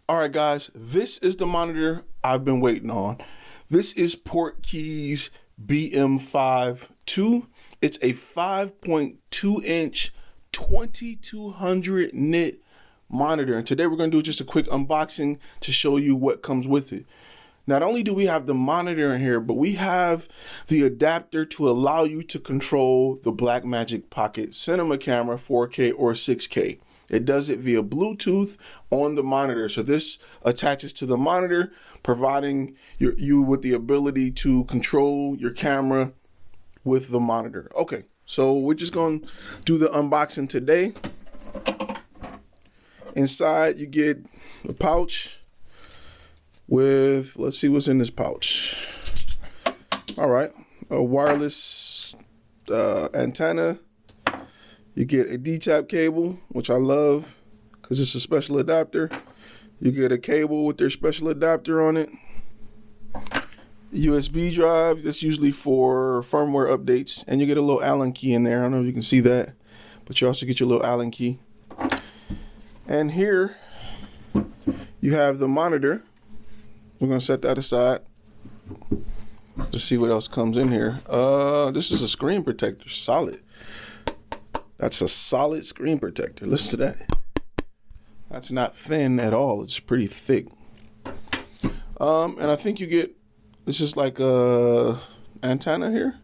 All right, guys, this is the monitor I've been waiting on. This is PortKeys BM5 II. It's a 5.2 inch 2200 nit monitor. And today we're going to do just a quick unboxing to show you what comes with it. Not only do we have the monitor in here, but we have the adapter to allow you to control the Blackmagic Pocket Cinema camera 4K or 6K. It does it via Bluetooth on the monitor. So this attaches to the monitor, providing you with the ability to control your camera with the monitor. Okay, so we're just going to do the unboxing today. Inside you get a pouch with, let's see what's in this pouch. All right, a wireless antenna. You get a D-tap cable, which I love because it's a special adapter. You get a cable with their special adapter on it. USB drive, that's usually for firmware updates. And you get a little Allen key in there. I don't know if you can see that, but you also get your little Allen key. And here you have the monitor. We're gonna set that aside. Let's see what else comes in here. This is a screen protector, solid. That's a solid screen protector. Listen to that. That's not thin at all. It's pretty thick. And I think you get, this is like a antenna here.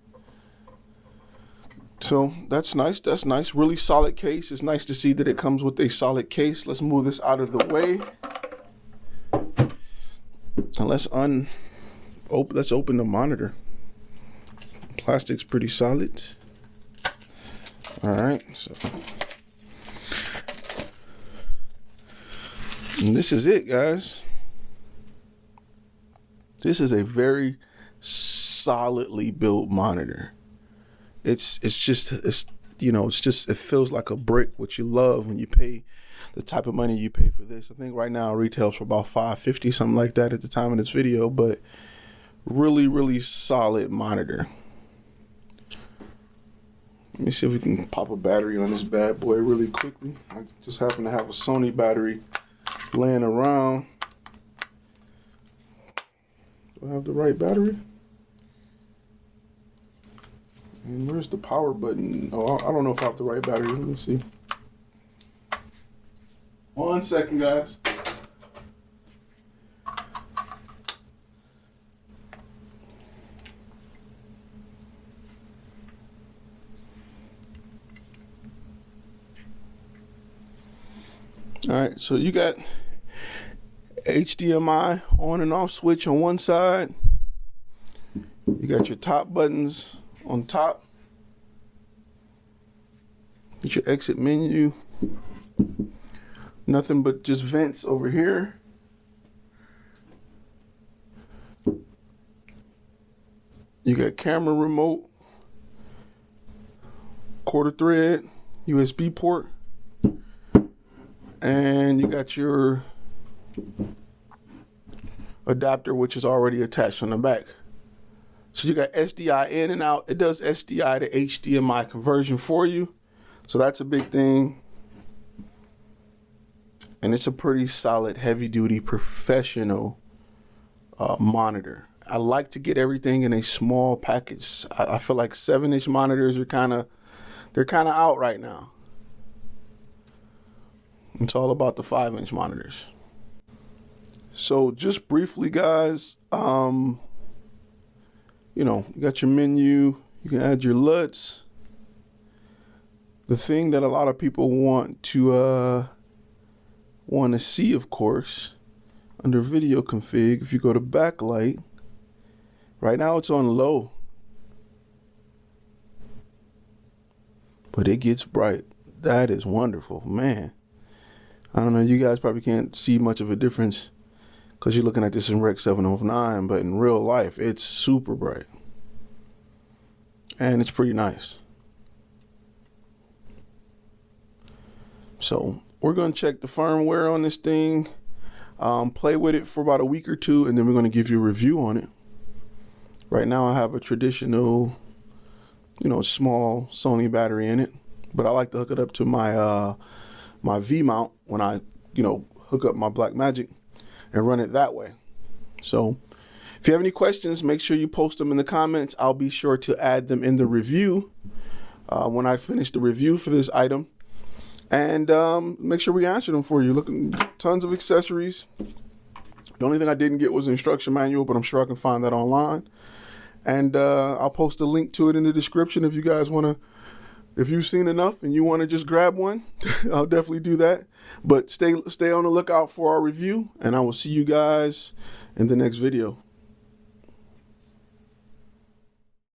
So that's nice. That's nice. Really solid case. It's nice to see that it comes with a solid case. Let's move this out of the way. And let's open the monitor. Plastic's pretty solid. All right, so and this is it, guys. This is a very solidly built monitor. It feels like a brick, what you love when you pay the type of money you pay for this. I think right now it retails for about $550, something like that at the time of this video, but really solid monitor. Let me see if we can pop a battery on this bad boy really quickly. I just happen to have a Sony battery laying around. Do I have the right battery? And where's the power button? Oh, I don't know if I have the right battery. Let me see. 1 second, guys. All right, so you got HDMI on and off switch on one side. You got your top buttons on top. Get your exit menu. Nothing but just vents over here. You got camera remote, quarter thread, USB port. And you got your adapter, which is already attached on the back. So you got SDI in and out. It does SDI to HDMI conversion for you. So that's a big thing. And it's a pretty solid, heavy-duty, professional monitor. I like to get everything in a small package. I feel like 7-inch monitors are they're kind of out right now. It's all about the 5-inch monitors. So just briefly, guys, you got your menu. You can add your LUTs. The thing that a lot of people want to see, of course, under video config, if you go to backlight, right now it's on low, but it gets bright. That is wonderful, man. I don't know, you guys probably can't see much of a difference because you're looking at this in Rec 709, but in real life, it's super bright. And it's pretty nice. So we're going to check the firmware on this thing, play with it for about a week or two, and then we're going to give you a review on it. Right now I have a traditional, small Sony battery in it, but I like to hook it up to my my V mount when I, hook up my Blackmagic. and run it that way. So if you have any questions, make sure you post them in the comments. I'll be sure to add them in the review when I finish the review for this item. And make sure we answer them for you. Look, tons of accessories. The only thing I didn't get was an instruction manual, but I'm sure I can find that online. And I'll post a link to it in the description if you guys want to. If you've seen enough and you want to just grab one, I'll definitely do that. But stay on the lookout for our review, and I will see you guys in the next video.